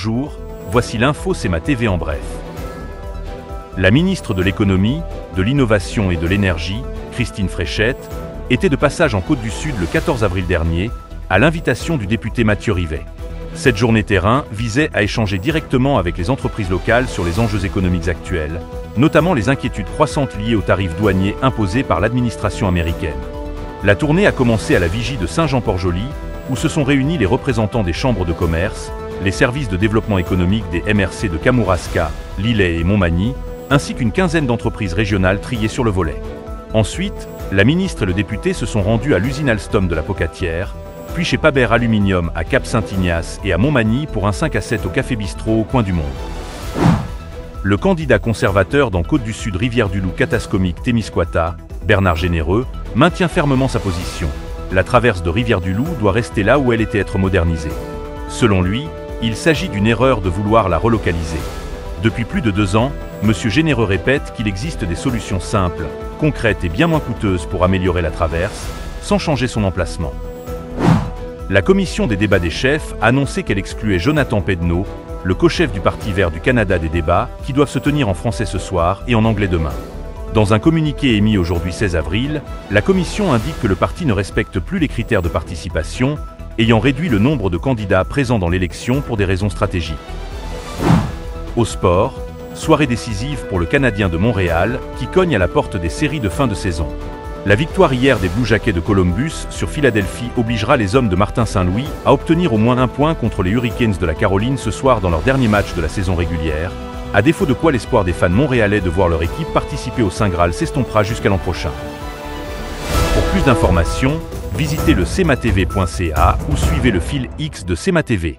Bonjour, voici l'info CMA TV en bref. La ministre de l'Économie, de l'Innovation et de l'Énergie, Christine Fréchette, était de passage en Côte du Sud le 14 avril dernier, à l'invitation du député Mathieu Rivet. Cette journée terrain visait à échanger directement avec les entreprises locales sur les enjeux économiques actuels, notamment les inquiétudes croissantes liées aux tarifs douaniers imposés par l'administration américaine. La tournée a commencé à la vigie de Saint-Jean-Port-Joli, où se sont réunis les représentants des chambres de commerce, les services de développement économique des MRC de Kamouraska, Lillet et Montmagny, ainsi qu'une quinzaine d'entreprises régionales triées sur le volet. Ensuite, la ministre et le député se sont rendus à l'usine Alstom de la Pocatière, puis chez Paber Aluminium à Cap-Saint-Ignace et à Montmagny pour un 5 à 7 au Café Bistrot au coin du monde. Le candidat conservateur dans Côte du Sud Rivière-du-Loup Catascomique Témiscouata, Bernard Généreux, maintient fermement sa position. La traverse de Rivière-du-Loup doit rester là où elle était être modernisée. Selon lui, il s'agit d'une erreur de vouloir la relocaliser. Depuis plus de 2 ans, M. Généreux répète qu'il existe des solutions simples, concrètes et bien moins coûteuses pour améliorer la traverse, sans changer son emplacement. La commission des débats des chefs a annoncé qu'elle excluait Jonathan Pedneau, le co-chef du Parti vert du Canada des débats, qui doivent se tenir en français ce soir et en anglais demain. Dans un communiqué émis aujourd'hui 16 avril, la commission indique que le parti ne respecte plus les critères de participation, ayant réduit le nombre de candidats présents dans l'élection pour des raisons stratégiques. Au sport, soirée décisive pour le Canadien de Montréal, qui cogne à la porte des séries de fin de saison. La victoire hier des Blue Jackets de Columbus sur Philadelphie obligera les hommes de Martin Saint-Louis à obtenir au moins 1 point contre les Hurricanes de la Caroline ce soir dans leur dernier match de la saison régulière, à défaut de quoi l'espoir des fans montréalais de voir leur équipe participer au Saint Graal s'estompera jusqu'à l'an prochain. Pour plus d'informations, visitez le cmatv.ca ou suivez le fil X de CMA TV.